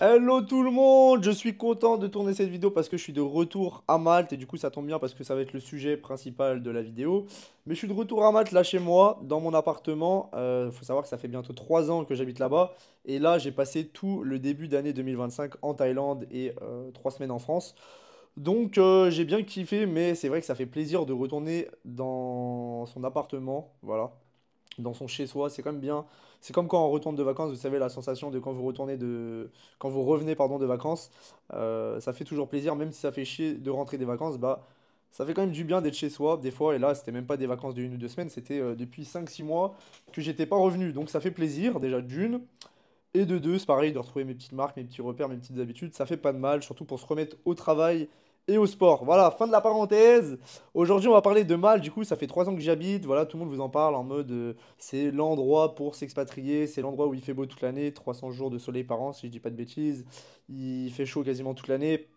Hello tout le monde, je suis content de tourner cette vidéo parce que je suis de retour à Malte et du coup ça tombe bien parce que ça va être le sujet principal de la vidéo. Mais je suis de retour à Malte là chez moi, dans mon appartement. Faut savoir que ça fait bientôt 3 ans que j'habite là-bas et là j'ai passé tout le début d'année 2025 en Thaïlande et 3 semaines en France. Donc j'ai bien kiffé mais c'est vrai que ça fait plaisir de retourner dans son appartement, voilà, dans son chez-soi, c'est quand même bien. C'est comme quand on retourne de vacances, vous savez, la sensation de quand vous retournez quand vous revenez, pardon, de vacances. Ça fait toujours plaisir, même si ça fait chier de rentrer des vacances, bah, ça fait quand même du bien d'être chez soi, des fois. Et là, c'était même pas des vacances de 1 ou 2 semaines, c'était depuis 5 6 mois que j'étais pas revenu. Donc ça fait plaisir, déjà d'une. Et de deux, c'est pareil, de retrouver mes petites marques, mes petits repères, mes petites habitudes, ça fait pas de mal, surtout pour se remettre au travail et au sport. Voilà, fin de la parenthèse. Aujourd'hui, on va parler de Malte. Du coup, ça fait 3 ans que j'y habite. Voilà, tout le monde vous en parle en mode c'est l'endroit pour s'expatrier, c'est l'endroit où il fait beau toute l'année, 300 jours de soleil par an, si je dis pas de bêtises. Il fait chaud quasiment toute l'année.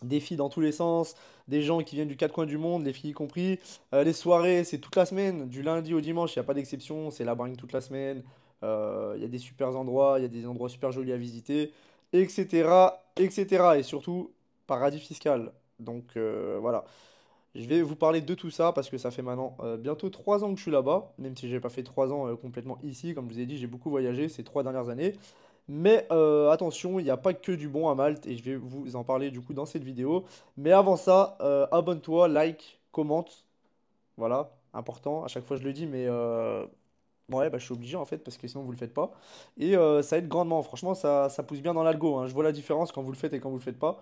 Des filles dans tous les sens, des gens qui viennent du quatre coins du monde, les filles y compris. Les soirées, c'est toute la semaine, du lundi au dimanche, il n'y a pas d'exception, c'est la bringue toute la semaine. Il y a des super endroits, il y a des endroits super jolis à visiter, etc., etc. Et surtout, paradis fiscal. Donc voilà, je vais vous parler de tout ça parce que ça fait maintenant bientôt 3 ans que je suis là-bas, même si j'ai pas fait 3 ans complètement ici. Comme je vous ai dit, j'ai beaucoup voyagé ces 3 dernières années. Mais attention, il n'y a pas que du bon à Malte et je vais vous en parler du coup dans cette vidéo. Mais avant ça, abonne-toi, like, commente. Voilà, important, à chaque fois je le dis, mais ouais, bah, je suis obligé en fait parce que sinon vous le faites pas. Et ça aide grandement, franchement, ça pousse bien dans l'algo, hein. Je vois la différence quand vous le faites et quand vous le faites pas.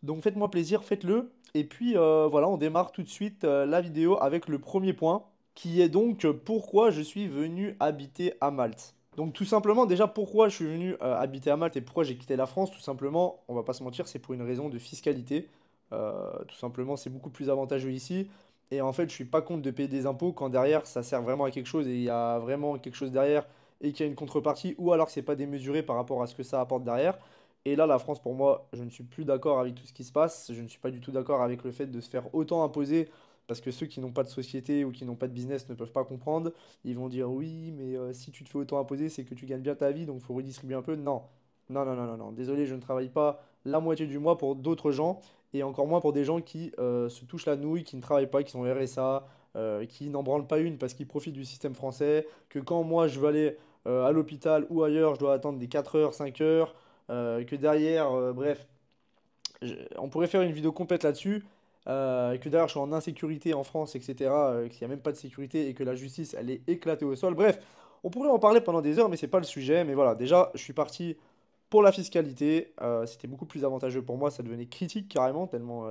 Donc faites-moi plaisir, faites-le. Et puis voilà, on démarre tout de suite la vidéo avec le premier point qui est donc pourquoi je suis venu habiter à Malte. Donc tout simplement, déjà pourquoi je suis venu habiter à Malte et pourquoi j'ai quitté la France, tout simplement, on va pas se mentir, c'est pour une raison de fiscalité. Tout simplement, c'est beaucoup plus avantageux ici. Et en fait, je suis pas contre de payer des impôts quand derrière ça sert vraiment à quelque chose et il y a vraiment quelque chose derrière et qu'il y a une contrepartie, ou alors que c'est pas démesuré par rapport à ce que ça apporte derrière. Et là, la France, pour moi, je ne suis plus d'accord avec tout ce qui se passe. Je ne suis pas du tout d'accord avec le fait de se faire autant imposer, parce que ceux qui n'ont pas de société ou qui n'ont pas de business ne peuvent pas comprendre. Ils vont dire oui, mais si tu te fais autant imposer, c'est que tu gagnes bien ta vie, donc il faut redistribuer un peu. Non, non, non, non, non, non. Désolé, je ne travaille pas la moitié du mois pour d'autres gens, et encore moins pour des gens qui se touchent la nouille, qui ne travaillent pas, qui sont RSA, qui n'en branlent pas une parce qu'ils profitent du système français, que quand moi je veux aller à l'hôpital ou ailleurs, je dois attendre des 4 heures, 5 heures, que derrière, bref, on pourrait faire une vidéo complète là-dessus, que derrière je suis en insécurité en France, etc., qu'il n'y a même pas de sécurité et que la justice, elle est éclatée au sol. Bref, on pourrait en parler pendant des heures, mais c'est pas le sujet. Mais voilà, déjà, je suis parti pour la fiscalité. C'était beaucoup plus avantageux pour moi, ça devenait critique carrément, tellement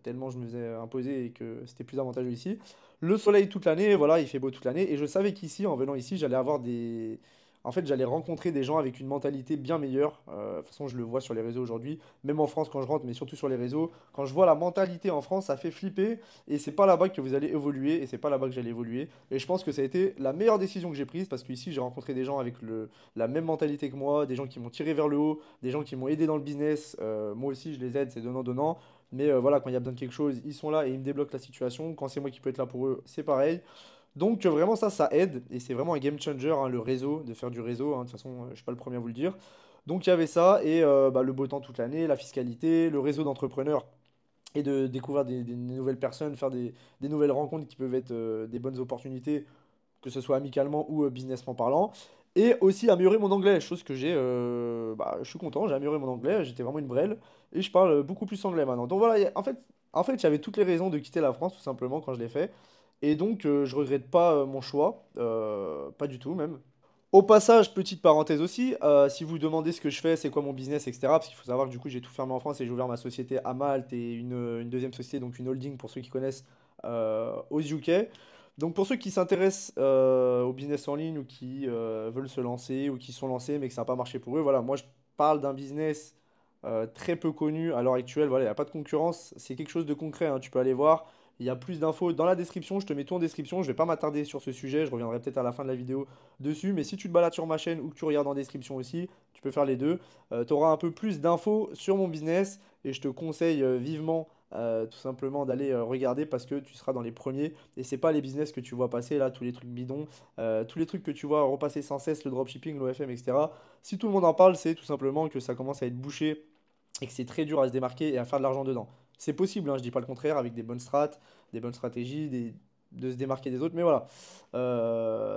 je me faisais imposer et que c'était plus avantageux ici. Le soleil toute l'année, voilà, il fait beau toute l'année, et je savais qu'ici, en venant ici, j'allais avoir des... En fait, j'allais rencontrer des gens avec une mentalité bien meilleure. De toute façon, je le vois sur les réseaux aujourd'hui, même en France quand je rentre, mais surtout sur les réseaux. Quand je vois la mentalité en France, ça fait flipper. Et c'est pas là-bas que vous allez évoluer. Et c'est pas là-bas que j'allais évoluer. Et je pense que ça a été la meilleure décision que j'ai prise parce qu'ici, j'ai rencontré des gens avec la même mentalité que moi, des gens qui m'ont tiré vers le haut, des gens qui m'ont aidé dans le business. Moi aussi, je les aide, c'est donnant-donnant. Mais voilà, quand il y a besoin de quelque chose, ils sont là et ils me débloquent la situation. Quand c'est moi qui peux être là pour eux, c'est pareil. Donc vraiment ça aide et c'est vraiment un game changer, hein, le réseau, de faire du réseau, hein. De toute façon, je suis pas le premier à vous le dire. Donc il y avait ça et bah, le beau temps toute l'année, la fiscalité, le réseau d'entrepreneurs et de découvrir des nouvelles personnes, faire des nouvelles rencontres qui peuvent être des bonnes opportunités, que ce soit amicalement ou businessment parlant. Et aussi améliorer mon anglais, chose que bah, je suis content, j'ai amélioré mon anglais, j'étais vraiment une brêle et je parle beaucoup plus anglais maintenant. Donc voilà, en fait, j'avais toutes les raisons de quitter la France tout simplement quand je l'ai fait. Et donc, je regrette pas mon choix, pas du tout même. Au passage, petite parenthèse aussi, si vous demandez ce que je fais, c'est quoi mon business, etc. Parce qu'il faut savoir que du coup, j'ai tout fermé en France et j'ai ouvert ma société à Malte et une deuxième société, donc une holding pour ceux qui connaissent, aux UK. Donc pour ceux qui s'intéressent au business en ligne ou qui veulent se lancer ou qui sont lancés mais que ça n'a pas marché pour eux, voilà, moi je parle d'un business très peu connu à l'heure actuelle. Voilà, il n'y a pas de concurrence, c'est quelque chose de concret, hein, tu peux aller voir. Il y a plus d'infos dans la description, je te mets tout en description. Je vais pas m'attarder sur ce sujet, je reviendrai peut-être à la fin de la vidéo dessus. Mais si tu te balades sur ma chaîne ou que tu regardes en description aussi, tu peux faire les deux. Tu auras un peu plus d'infos sur mon business et je te conseille vivement tout simplement d'aller regarder parce que tu seras dans les premiers. Et c'est pas les business que tu vois passer là, tous les trucs bidons, tous les trucs que tu vois repasser sans cesse, le dropshipping, l'OFM, etc. Si tout le monde en parle, c'est tout simplement que ça commence à être bouché et que c'est très dur à se démarquer et à faire de l'argent dedans. C'est possible, hein, je dis pas le contraire, avec des bonnes strats, des bonnes stratégies, de se démarquer des autres, mais voilà.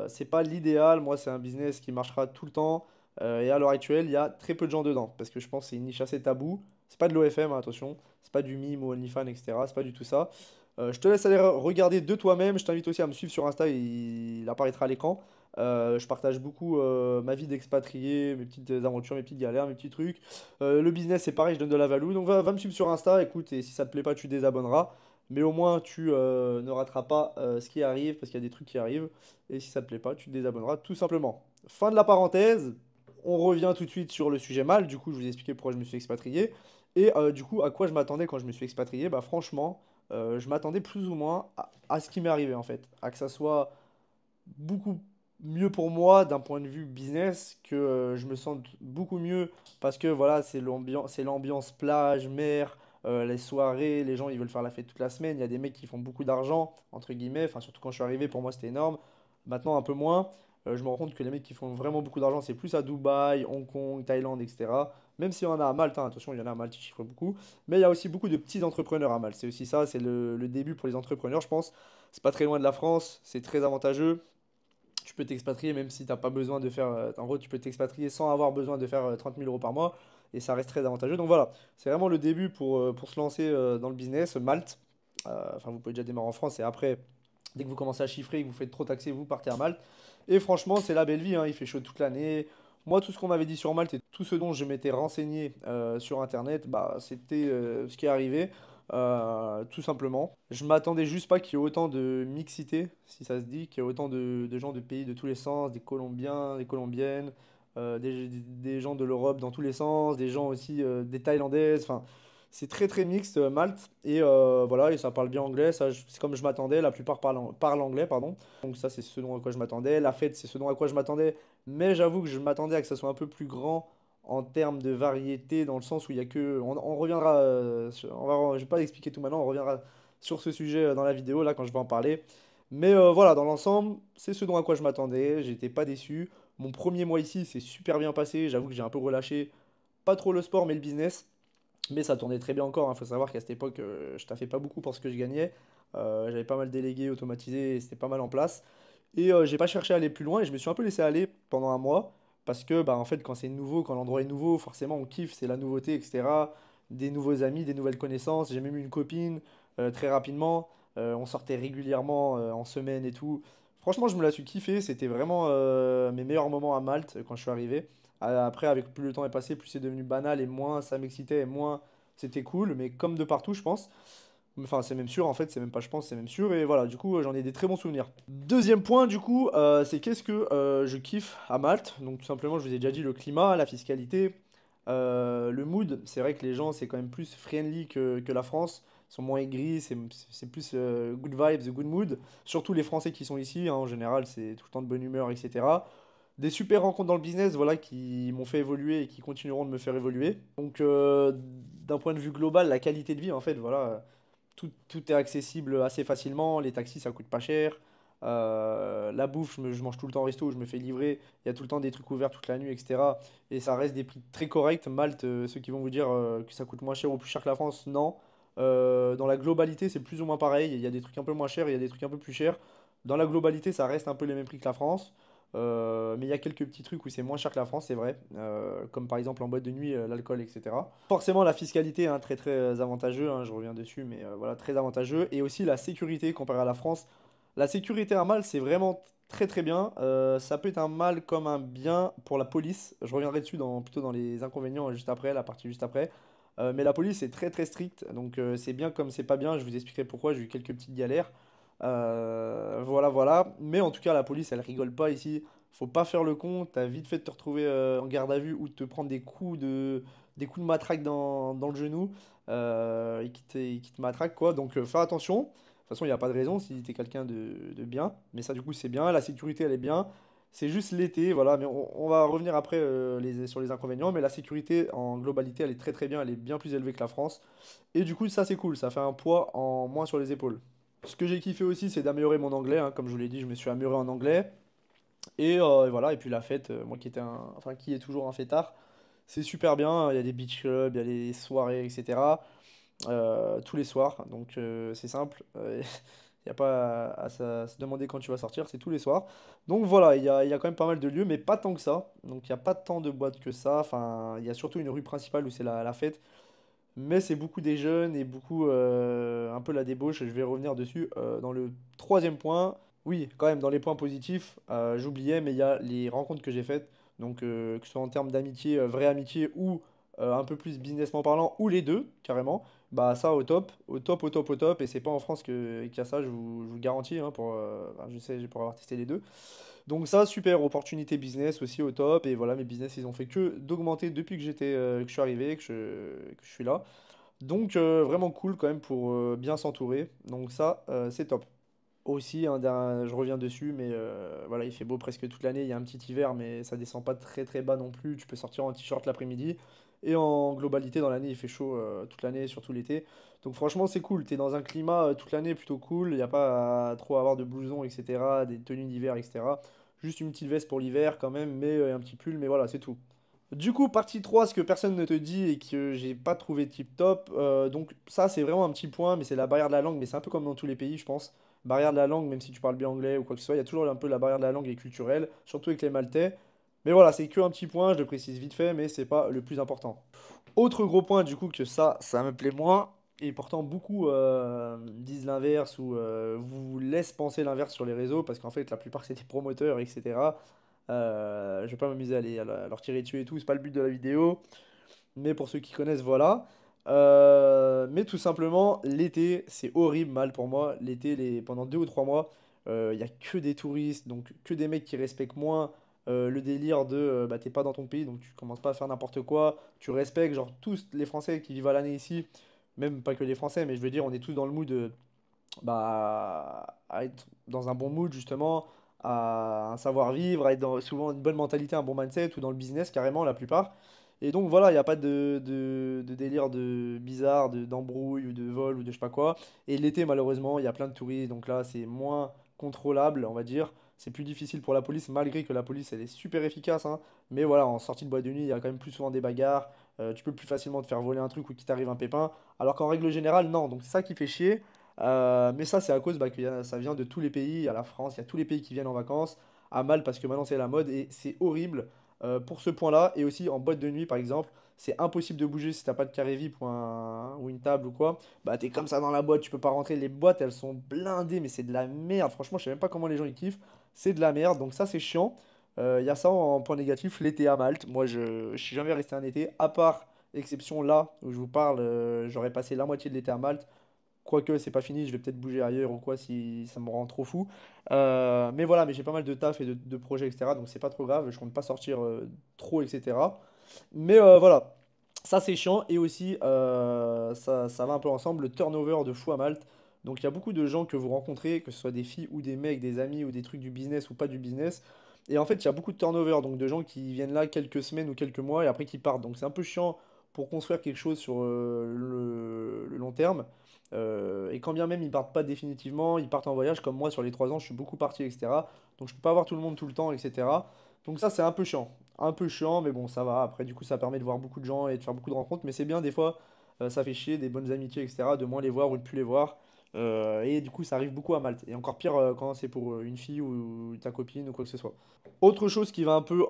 C'est pas l'idéal, moi c'est un business qui marchera tout le temps, et à l'heure actuelle, il y a très peu de gens dedans, parce que je pense que c'est une niche assez taboue. C'est pas de l'OFM, hein, attention, c'est pas du mime ou OnlyFans, etc. C'est pas du tout ça. Je te laisse aller regarder de toi-même, je t'invite aussi à me suivre sur Insta, il apparaîtra à l'écran. Je partage beaucoup ma vie d'expatrié, mes petites aventures, mes petites galères, mes petits trucs. Le business, c'est pareil, je donne de la value. Donc va me suivre sur Insta, écoute, et si ça te plaît pas, tu désabonneras. Mais au moins, tu ne rateras pas ce qui arrive, parce qu'il y a des trucs qui arrivent. Et si ça te plaît pas, tu te désabonneras tout simplement. Fin de la parenthèse. On revient tout de suite sur le sujet mal. Du coup, je vous ai expliqué pourquoi je me suis expatrié. Et du coup, à quoi je m'attendais quand je me suis expatrié? Bah franchement, je m'attendais plus ou moins à ce qui m'est arrivé en fait. À que ça soit beaucoup mieux pour moi d'un point de vue business, que je me sente beaucoup mieux parce que voilà, c'est l'ambiance plage, mer, les soirées, les gens ils veulent faire la fête toute la semaine, il y a des mecs qui font beaucoup d'argent, entre guillemets, enfin surtout quand je suis arrivé, pour moi c'était énorme. Maintenant un peu moins. Je me rends compte que les mecs qui font vraiment beaucoup d'argent, c'est plus à Dubaï, Hong Kong, Thaïlande, etc. Même s'il y en a à Malte, hein, attention, il y en a à Malte, ils chiffrent beaucoup. Mais il y a aussi beaucoup de petits entrepreneurs à Malte. C'est aussi ça, c'est le début pour les entrepreneurs, je pense. C'est pas très loin de la France, c'est très avantageux. Tu peux t'expatrier même si tu n'as pas besoin de faire. En gros, tu peux t'expatrier sans avoir besoin de faire 30 000 euros par mois et ça reste très avantageux. Donc voilà, c'est vraiment le début pour se lancer dans le business. Malte, enfin, vous pouvez déjà démarrer en France et après, dès que vous commencez à chiffrer et que vous faites trop taxer, vous partez à Malte. Et franchement, c'est la belle vie, hein, il fait chaud toute l'année. Moi, tout ce qu'on m'avait dit sur Malte et tout ce dont je m'étais renseigné sur Internet, bah, c'était ce qui est arrivé, tout simplement. Je m'attendais juste pas qu'il y ait autant de mixité, si ça se dit, qu'il y ait autant de gens de pays de tous les sens, des Colombiens, des Colombiennes, des gens de l'Europe dans tous les sens, des gens aussi, des Thaïlandaises, enfin, c'est très très mixte, Malte, et voilà, et ça parle bien anglais, ça, c'est comme je m'attendais, la plupart parlent anglais, pardon. Donc ça, c'est ce dont à quoi je m'attendais. La fête, c'est ce dont à quoi je m'attendais. Mais j'avoue que je m'attendais à que ça soit un peu plus grand en termes de variété, dans le sens où il y a que... On reviendra... je vais pas expliquer tout maintenant, on reviendra sur ce sujet dans la vidéo, là, quand je vais en parler. Mais voilà, dans l'ensemble, c'est ce dont à quoi je m'attendais. J'étais pas déçu. Mon premier mois ici, c'est super bien passé. J'avoue que j'ai un peu relâché. Pas trop le sport, mais le business. Mais ça tournait très bien encore. Il faut savoir qu'à cette époque, je taffais pas beaucoup pour ce que je gagnais. J'avais pas mal délégué, automatisé, et c'était pas mal en place. Et j'ai pas cherché à aller plus loin et je me suis un peu laissé aller pendant un mois. Parce que bah, en fait, quand c'est nouveau, quand l'endroit est nouveau, forcément on kiffe, c'est la nouveauté, etc. Des nouveaux amis, des nouvelles connaissances. J'ai même eu une copine très rapidement. On sortait régulièrement en semaine et tout. Franchement, je me la suis kiffé. C'était vraiment mes meilleurs moments à Malte quand je suis arrivé. Après, avec plus le temps est passé, plus c'est devenu banal et moins ça m'excitait et moins c'était cool. Mais comme de partout, je pense. Enfin, c'est même sûr, en fait, c'est même pas je pense, c'est même sûr. Et voilà, du coup, j'en ai des très bons souvenirs. Deuxième point, du coup, c'est qu'est-ce que je kiffe à Malte. Donc, tout simplement, je vous ai déjà dit, le climat, la fiscalité, le mood. C'est vrai que les gens, c'est quand même plus friendly que la France. Ils sont moins aigris, c'est plus good vibes, good mood. Surtout les Français qui sont ici, hein, en général, c'est tout le temps de bonne humeur, etc. Des super rencontres dans le business, voilà, qui m'ont fait évoluer et qui continueront de me faire évoluer. Donc, d'un point de vue global, la qualité de vie, en fait, voilà, tout est accessible assez facilement. Les taxis, ça coûte pas cher. La bouffe, je mange tout le temps au resto, je me fais livrer. Il y a tout le temps des trucs ouverts toute la nuit, etc. Et ça reste des prix très corrects. Malte, ceux qui vont vous dire que ça coûte moins cher ou plus cher que la France, non. Dans la globalité, c'est plus ou moins pareil. Il y a des trucs un peu moins chers, il y a des trucs un peu plus chers. Dans la globalité, ça reste un peu les mêmes prix que la France. Mais il y a quelques petits trucs où c'est moins cher que la France, c'est vrai. Comme par exemple en boîte de nuit, l'alcool, etc. Forcément, la fiscalité, hein, très très avantageux, hein, je reviens dessus, mais voilà, très avantageux. Et aussi la sécurité comparée à la France. La sécurité à mal, c'est vraiment très très bien. Ça peut être un mal comme un bien pour la police. Je reviendrai dessus plutôt dans les inconvénients juste après, la partie juste après. Mais la police est très très stricte, donc c'est bien comme c'est pas bien. Je vous expliquerai pourquoi, j'ai eu quelques petites galères. Voilà, voilà. Mais en tout cas, la police, elle rigole pas ici. Faut pas faire le con. T'as vite fait de te retrouver en garde à vue ou de te prendre des coups de matraque dans le genou et qui te matraquent, quoi. Donc, fais attention. De toute façon, il n'y a pas de raison si t'es quelqu'un de bien. Mais ça, du coup, c'est bien. La sécurité, elle est bien. C'est juste l'été, voilà, mais on va revenir après sur les inconvénients, mais la sécurité en globalité, elle est très très bien, elle est bien plus élevée que la France. Et du coup, ça c'est cool, ça fait un poids en moins sur les épaules. Ce que j'ai kiffé aussi, c'est d'améliorer mon anglais, hein, comme je vous l'ai dit, je me suis amélioré en anglais. Et voilà, et puis la fête, moi qui étais enfin qui est toujours un fêtard, c'est super bien, il y a des beach clubs, il y a des soirées, etc. Tous les soirs, donc c'est simple. Il n'y a pas à se demander quand tu vas sortir, c'est tous les soirs. Donc voilà, il y a quand même pas mal de lieux, mais pas tant que ça. Donc il n'y a pas tant de boîtes que ça. Enfin, il y a surtout une rue principale où c'est la fête. Mais c'est beaucoup des jeunes et beaucoup un peu la débauche. Je vais revenir dessus dans le troisième point. Oui, quand même, dans les points positifs, j'oubliais, mais il y a les rencontres que j'ai faites. Donc que ce soit en termes d'amitié, vraie amitié ou un peu plus businessment parlant, ou les deux, carrément. Bah ça au top, au top, au top, au top. Et c'est pas en France qu'il y a ça, je vous le garantis, hein, enfin, je sais, pour avoir testé les deux. Donc ça, super opportunité business aussi au top. Et voilà, mes business, ils ont fait que d'augmenter depuis que je suis arrivé, que je suis là. Donc vraiment cool quand même pour bien s'entourer. Donc ça, c'est top. Aussi, je reviens dessus, mais voilà, il fait beau presque toute l'année. Il y a un petit hiver, mais ça descend pas très très bas non plus. Tu peux sortir en t-shirt l'après-midi. Et en globalité, dans l'année, il fait chaud toute l'année, surtout l'été. Donc franchement, c'est cool. T'es dans un climat toute l'année plutôt cool. Il n'y a pas à trop avoir de blousons, etc. Des tenues d'hiver, etc. Juste une petite veste pour l'hiver quand même, mais un petit pull, mais voilà, c'est tout. Du coup, partie 3, ce que personne ne te dit et que j'ai pas trouvé tip top. Donc ça, c'est vraiment un petit point, mais c'est la barrière de la langue, mais c'est un peu comme dans tous les pays, je pense. Barrière de la langue, même si tu parles bien anglais ou quoi que ce soit, il y a toujours un peu la barrière de la langue et culturelle, surtout avec les Maltais. Mais voilà, c'est que un petit point, je le précise vite fait, mais c'est pas le plus important. Autre gros point, du coup, que ça me plaît moins, et pourtant beaucoup disent l'inverse ou vous laissent penser l'inverse sur les réseaux, parce qu'en fait, la plupart c'est des promoteurs, etc. Je vais pas m'amuser à leur tirer dessus et tout, c'est pas le but de la vidéo, mais pour ceux qui connaissent, voilà. Mais tout simplement, l'été, c'est horrible mal pour moi. L'été, pendant 2 ou 3 mois, il y a que des touristes, donc que des mecs qui respectent moins le délire de bah, t'es pas dans ton pays, donc tu commences pas à faire n'importe quoi. Tu respectes, genre, tous les Français qui vivent à l'année ici, même pas que les Français, mais je veux dire, on est tous dans le mood bah, à être dans un bon mood justement, à un savoir-vivre, à être dans souvent une bonne mentalité, un bon mindset ou dans le business carrément la plupart. Et donc voilà, il n'y a pas de délire de bizarre, d'embrouille ou de vol ou de je sais pas quoi. Et l'été malheureusement, il y a plein de touristes, donc là c'est moins contrôlable, on va dire. C'est plus difficile pour la police, malgré que la police elle est super efficace, hein. Mais voilà, en sortie de boîte de nuit, il y a quand même plus souvent des bagarres. Tu peux plus facilement te faire voler un truc ou qu'il t'arrive un pépin. Alors qu'en règle générale, non. Donc c'est ça qui fait chier. Mais ça, c'est à cause bah, que ça vient de tous les pays. Il y a la France, il y a tous les pays qui viennent en vacances. À Malte, parce que maintenant c'est la mode et c'est horrible pour ce point-là. Et aussi en boîte de nuit, par exemple, c'est impossible de bouger si t'as pas de carré VIP ou une table ou quoi. Bah, t'es comme ça dans la boîte, tu peux pas rentrer. Les boîtes, elles sont blindées, mais c'est de la merde. Franchement, je sais même pas comment les gens ils kiffent. C'est de la merde, donc ça, c'est chiant. Il y a ça en point négatif, l'été à Malte. Moi, je suis jamais resté un été, à part exception là où je vous parle, j'aurais passé la moitié de l'été à Malte. Quoique, c'est pas fini, je vais peut-être bouger ailleurs ou quoi si ça me rend trop fou. Mais voilà, mais j'ai pas mal de taf et de projets, etc. Donc c'est pas trop grave, je compte pas sortir trop, etc. Mais voilà, ça c'est chiant. Et aussi, ça va un peu ensemble, le turnover de fou à Malte. Donc il y a beaucoup de gens que vous rencontrez, que ce soit des filles ou des mecs, des amis ou des trucs du business ou pas du business. Et en fait, il y a beaucoup de turnover, donc de gens qui viennent là quelques semaines ou quelques mois et après qui partent. Donc c'est un peu chiant pour construire quelque chose sur le long terme. Et quand bien même ils partent pas définitivement, ils partent en voyage, comme moi sur les 3 ans, je suis beaucoup parti, etc. Donc je peux pas voir tout le monde tout le temps, etc. Donc ça c'est un peu chiant. Un peu chiant, mais bon, ça va. Après, du coup, ça permet de voir beaucoup de gens et de faire beaucoup de rencontres. Mais c'est bien, des fois, ça fait chier, des bonnes amitiés, etc., de moins les voir ou de plus les voir. Et du coup, ça arrive beaucoup à Malte. Et encore pire quand c'est pour une fille ou ta copine ou quoi que ce soit. Autre chose qui va un peu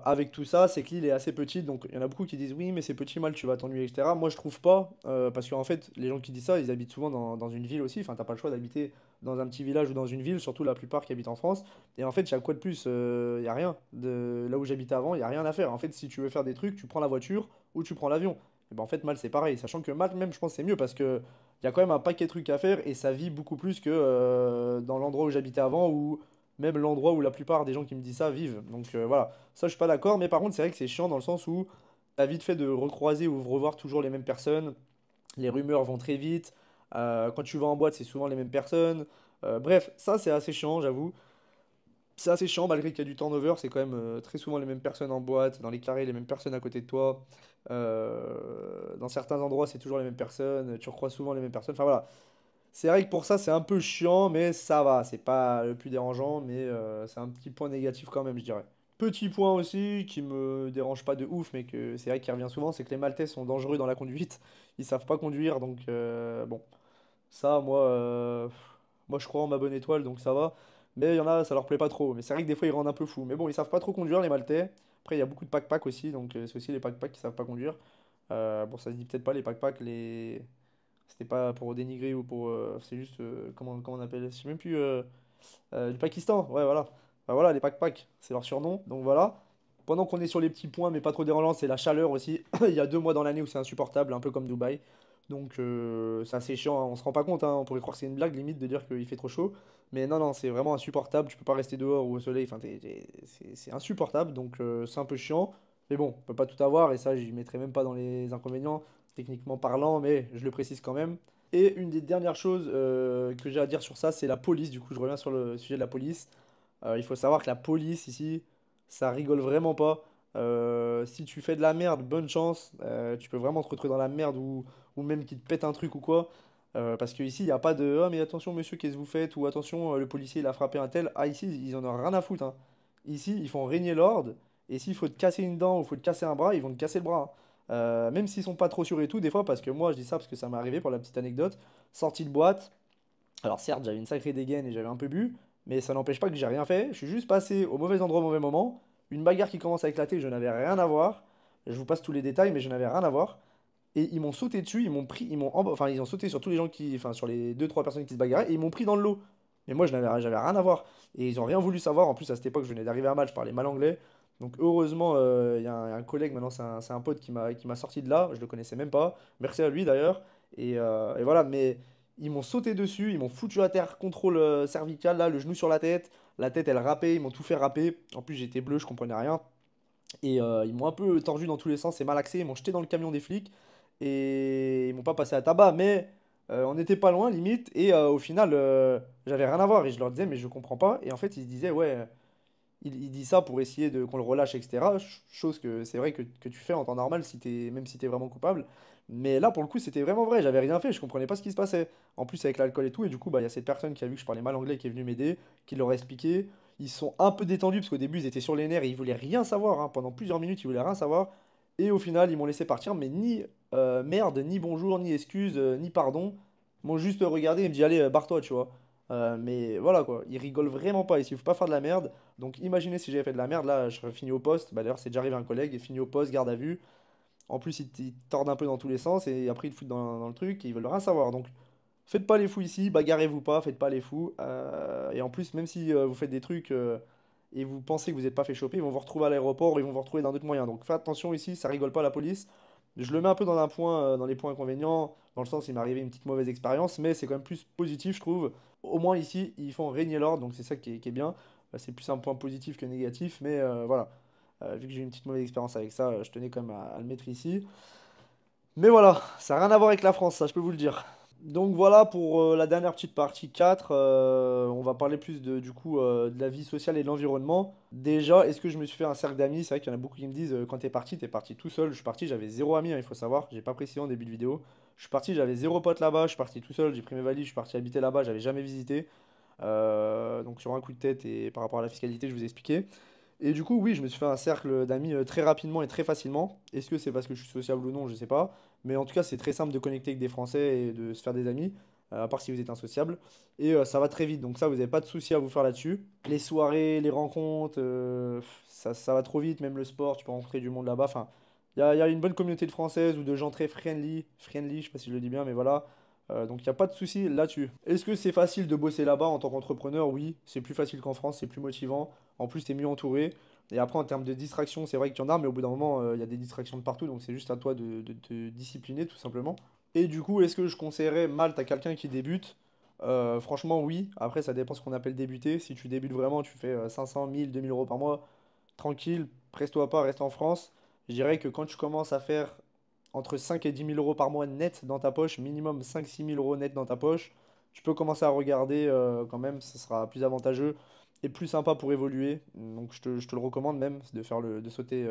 avec tout ça, c'est que l'île est assez petite, donc il y en a beaucoup qui disent oui, mais c'est petit mal, tu vas t'ennuyer, etc. Moi je trouve pas, parce qu'en fait, les gens qui disent ça, ils habitent souvent dans une ville aussi, enfin t'as pas le choix d'habiter dans un petit village ou dans une ville, surtout la plupart qui habitent en France. Et en fait, il y a quoi de plus? Il y a rien. Là où j'habitais avant, il y a rien à faire. En fait, si tu veux faire des trucs, tu prends la voiture ou tu prends l'avion. Et ben en fait, Malte c'est pareil, sachant que Malte même, je pense que c'est mieux parce que il y a quand même un paquet de trucs à faire et ça vit beaucoup plus que dans l'endroit où j'habitais avant où même l'endroit où la plupart des gens qui me disent ça vivent. Donc voilà, ça je suis pas d'accord, mais par contre c'est vrai que c'est chiant dans le sens où t'as vite fait de recroiser ou revoir toujours les mêmes personnes, les rumeurs vont très vite, quand tu vas en boîte c'est souvent les mêmes personnes. Bref, ça c'est assez chiant j'avoue. C'est assez chiant malgré qu'il y a du turnover, c'est quand même très souvent les mêmes personnes en boîte, dans les carrés, les mêmes personnes à côté de toi. Dans certains endroits, c'est toujours les mêmes personnes, tu recroises souvent les mêmes personnes. Enfin voilà, c'est vrai que pour ça, c'est un peu chiant, mais ça va, c'est pas le plus dérangeant, mais c'est un petit point négatif quand même, je dirais. Petit point aussi qui me dérange pas de ouf, mais que c'est vrai qu'il revient souvent, c'est que les Maltais sont dangereux dans la conduite. Ils savent pas conduire, donc bon, ça, moi je crois en ma bonne étoile, donc ça va. Mais il y en a, ça leur plaît pas trop. Mais c'est vrai que des fois ils rendent un peu fou. Mais bon, ils savent pas trop conduire les Maltais. Après, il y a beaucoup de pack-pack aussi, donc c'est aussi les pack-pack qui savent pas conduire. Bon, ça se dit peut-être pas les pack-pack, les. C'était pas pour dénigrer ou pour. C'est juste. Comment on appelle? Je sais même plus. Du Pakistan, ouais, voilà. Bah, voilà, les pack-pack, c'est leur surnom. Donc voilà. Pendant qu'on est sur les petits points, mais pas trop dérangeants, c'est la chaleur aussi. Il y a 2 mois dans l'année où c'est insupportable, un peu comme Dubaï. Donc c'est assez chiant, hein. On se rend pas compte, hein. On pourrait croire que c'est une blague limite de dire qu'il fait trop chaud. Mais non, non, c'est vraiment insupportable. Tu peux pas rester dehors ou au soleil. Enfin, c'est insupportable. Donc c'est un peu chiant. Mais bon, on peut pas tout avoir. Et ça, j'y mettrai même pas dans les inconvénients, techniquement parlant. Mais je le précise quand même. Et une des dernières choses que j'ai à dire sur ça, c'est la police. Du coup, je reviens sur le sujet de la police. Il faut savoir que la police ici, ça rigole vraiment pas. Si tu fais de la merde, bonne chance. Tu peux vraiment te retrouver dans la merde ou même qu'ils te pètent un truc ou quoi. Parce qu'ici, il n'y a pas de ah, mais attention, monsieur, qu'est-ce que vous faites? Ou attention, le policier, il a frappé un tel. Ah, ici, ils en ont rien à foutre, hein. Ici, ils font régner l'ordre. Et s'il faut te casser une dent ou faut te casser un bras, ils vont te casser le bras, hein. Même s'ils sont pas trop sûrs et tout, des fois, parce que moi, je dis ça parce que ça m'est arrivé pour la petite anecdote. Sortie de boîte. Alors certes, j'avais une sacrée dégaine et j'avais un peu bu, mais ça n'empêche pas que j'ai rien fait. Je suis juste passé au mauvais endroit au mauvais moment. Une bagarre qui commence à éclater, je n'avais rien à voir. Je vous passe tous les détails, mais je n'avais rien à voir. Et ils m'ont sauté dessus, ils m'ont pris, enfin ils ont sauté sur tous les gens qui, enfin sur les deux trois personnes qui se bagarraient, et ils m'ont pris dans le lot. Mais moi, j'avais rien à voir. Et ils ont rien voulu savoir. En plus, à cette époque, je venais d'arriver à Malte, je parlais mal anglais. Donc heureusement, il y a un collègue, maintenant c'est un pote qui m'a sorti de là. Je le connaissais même pas. Merci à lui d'ailleurs. Et voilà, mais ils m'ont sauté dessus, ils m'ont foutu à terre, contrôle cervical, là, le genou sur la tête. La tête, elle râpait, ils m'ont tout fait râper. En plus, j'étais bleu, je comprenais rien. Et ils m'ont un peu tordu dans tous les sens, c'est malaxé, ils m'ont jeté dans le camion des flics et ils m'ont pas passé à tabac, mais on n'était pas loin limite. Et au final, j'avais rien à voir et je leur disais, mais je comprends pas. Et en fait, ils se disaient, ouais, il dit ça pour essayer de qu'on le relâche, etc. Chose que c'est vrai que tu fais en temps normal si même si t'es vraiment coupable. Mais là, pour le coup, c'était vraiment vrai. J'avais rien fait, je comprenais pas ce qui se passait. En plus, avec l'alcool et tout, et du coup, bah, il y a cette personne qui a vu que je parlais mal anglais qui est venue m'aider, qui leur a expliqué. Ils sont un peu détendus parce qu'au début, ils étaient sur les nerfs et ils voulaient rien savoir, hein. Pendant plusieurs minutes, ils voulaient rien savoir. Et au final, ils m'ont laissé partir, mais ni merde, ni bonjour, ni excuse, ni pardon. Ils m'ont juste regardé et me dit, allez, barre-toi, tu vois. Mais voilà quoi, ils rigolent vraiment pas ici, il faut pas faire de la merde. Donc imaginez si j'avais fait de la merde, là je serais fini au poste. Bah d'ailleurs c'est déjà arrivé à un collègue, il est fini au poste, garde à vue. En plus ils te tordent un peu dans tous les sens et après ils te foutent dans le truc et ils veulent rien savoir. Donc faites pas les fous ici, bagarrez-vous pas, faites pas les fous. Et en plus même si vous faites des trucs et vous pensez que vous n'êtes pas fait choper, ils vont vous retrouver à l'aéroport, ils vont vous retrouver dans d'autres moyens. Donc faites attention ici, ça rigole pas la police. Je le mets un peu dans un point, dans les points inconvénients, dans le sens il m'est arrivé une petite mauvaise expérience, mais c'est quand même plus positif je trouve. Au moins ici, ils font régner l'ordre, donc c'est ça qui est bien. C'est plus un point positif que négatif, mais voilà. Vu que j'ai eu une petite mauvaise expérience avec ça, je tenais quand même à le mettre ici. Mais voilà, ça n'a rien à voir avec la France, ça je peux vous le dire. Donc voilà pour la dernière petite partie 4. On va parler plus du coup de la vie sociale et de l'environnement. Déjà, est-ce que je me suis fait un cercle d'amis? C'est vrai qu'il y en a beaucoup qui me disent quand t'es parti tout seul. Je suis parti, j'avais zéro ami, hein, il faut savoir. J'ai pas précisé en début de vidéo. Je suis parti, j'avais zéro pote là-bas. Je suis parti tout seul, j'ai pris mes valises, je suis parti habiter là-bas, j'avais jamais visité. Donc sur un coup de tête et par rapport à la fiscalité, je vous ai expliqué. Et du coup, oui, je me suis fait un cercle d'amis très rapidement et très facilement. Est-ce que c'est parce que je suis sociable ou non, je sais pas. Mais en tout cas, c'est très simple de connecter avec des Français et de se faire des amis, à part si vous êtes insociable. Et ça va très vite, donc ça, vous n'avez pas de souci à vous faire là-dessus. Les soirées, les rencontres, ça va trop vite, même le sport, tu peux rencontrer du monde là-bas. Enfin, il y a une bonne communauté de Françaises ou de gens très friendly, je sais pas si je le dis bien, mais voilà. Donc il n'y a pas de souci là-dessus. Est-ce que c'est facile de bosser là-bas en tant qu'entrepreneur? Oui, c'est plus facile qu'en France, c'est plus motivant. En plus, tu es mieux entouré. Et après, en termes de distraction, c'est vrai qu'il y en a, mais au bout d'un moment, il y a des distractions de partout, donc c'est juste à toi de te discipliner, tout simplement. Et du coup, est-ce que je conseillerais Malte à quelqu'un qui débute? Franchement, oui. Après, ça dépend ce qu'on appelle débuter. Si tu débutes vraiment, tu fais 500, 1000, 2000 euros par mois, tranquille, presse-toi pas, reste en France. Je dirais que quand tu commences à faire entre 5 et 10 000 euros par mois net dans ta poche, minimum 5 6 000 euros net dans ta poche, tu peux commencer à regarder quand même, ça sera plus avantageux. est plus sympa pour évoluer. Donc je te le recommande même, c'est de faire de sauter,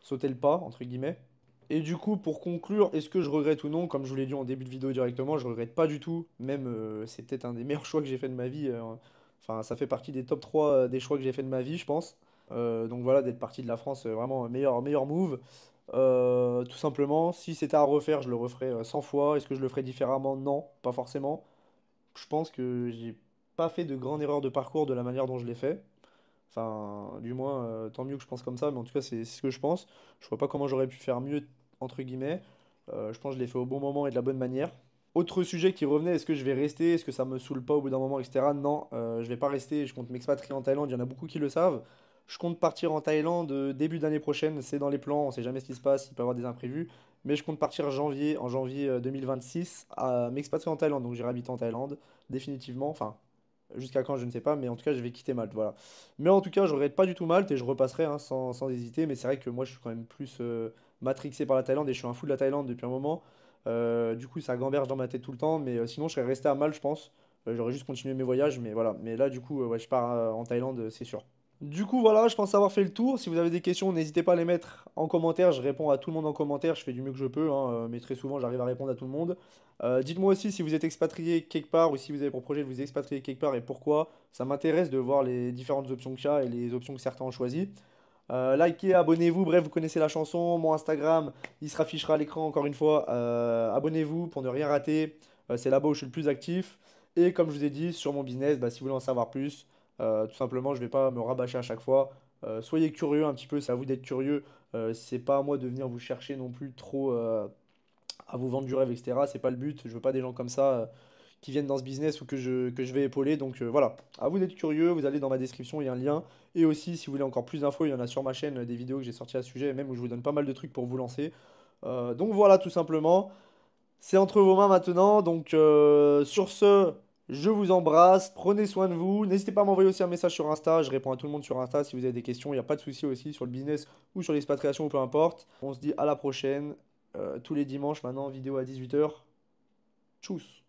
sauter le pas, entre guillemets. Et du coup, pour conclure, est-ce que je regrette ou non? Comme je vous l'ai dit en début de vidéo directement, je regrette pas du tout. Même, c'est peut-être un des meilleurs choix que j'ai fait de ma vie. Enfin, ça fait partie des top 3 des choix que j'ai fait de ma vie, je pense. Donc voilà, d'être parti de la France, vraiment meilleur move. Tout simplement, si c'était à refaire, je le referais 100 fois. Est-ce que je le ferais différemment? Non, pas forcément. Je pense que j'ai pas fait de grande erreur de parcours de la manière dont je l'ai fait. Enfin, du moins, tant mieux que je pense comme ça, mais en tout cas, c'est ce que je pense. Je vois pas comment j'aurais pu faire mieux, entre guillemets. Je pense que je l'ai fait au bon moment et de la bonne manière. Autre sujet qui revenait, est-ce que je vais rester? Est-ce que ça me saoule pas au bout d'un moment, etc. Non, je vais pas rester. Je compte m'expatrier en Thaïlande. Il y en a beaucoup qui le savent. Je compte partir en Thaïlande début d'année prochaine. C'est dans les plans. On sait jamais ce qui se passe. Il peut y avoir des imprévus. Mais je compte partir en janvier 2026, à m'expatrier en Thaïlande. Donc j'irai habiter en Thaïlande, définitivement. Enfin, jusqu'à quand, je ne sais pas. Mais en tout cas, je vais quitter Malte. Voilà. Mais en tout cas, je regrette pas du tout Malte et je repasserai hein, sans hésiter. Mais c'est vrai que moi, je suis quand même plus matrixé par la Thaïlande et je suis un fou de la Thaïlande depuis un moment. Du coup, ça gamberge dans ma tête tout le temps, mais sinon, je serais resté à Malte, je pense. J'aurais juste continué mes voyages, mais voilà. Mais là, du coup, ouais, je pars en Thaïlande, c'est sûr. Du coup, voilà, je pense avoir fait le tour. Si vous avez des questions, n'hésitez pas à les mettre en commentaire. Je réponds à tout le monde en commentaire. Je fais du mieux que je peux, hein, mais très souvent, j'arrive à répondre à tout le monde. Dites-moi aussi si vous êtes expatrié quelque part ou si vous avez pour projet de vous expatrier quelque part et pourquoi. Ça m'intéresse de voir les différentes options qu'il y a et les options que certains ont choisies. Likez, abonnez-vous, bref, vous connaissez la chanson. Mon Instagram, il se raffichera à l'écran encore une fois. Abonnez-vous pour ne rien rater. C'est là-bas où je suis le plus actif. Et comme je vous ai dit, sur mon business, bah, si vous voulez en savoir plus, tout simplement, je ne vais pas me rabâcher à chaque fois. Soyez curieux un petit peu, c'est à vous d'être curieux. C'est pas à moi de venir vous chercher non plus trop à vous vendre du rêve, etc. C'est pas le but. Je veux pas des gens comme ça qui viennent dans ce business ou que je vais épauler. Donc voilà, à vous d'être curieux. Vous allez dans ma description, il y a un lien. Et aussi, si vous voulez encore plus d'infos, il y en a sur ma chaîne des vidéos que j'ai sorties à ce sujet, même où je vous donne pas mal de trucs pour vous lancer. Donc voilà, tout simplement. C'est entre vos mains maintenant. Donc sur ce, je vous embrasse. Prenez soin de vous. N'hésitez pas à m'envoyer aussi un message sur Insta. Je réponds à tout le monde sur Insta si vous avez des questions. Il n'y a pas de souci aussi sur le business ou sur l'expatriation ou peu importe. On se dit à la prochaine. Tous les dimanches maintenant, vidéo à 18h. Tchuss!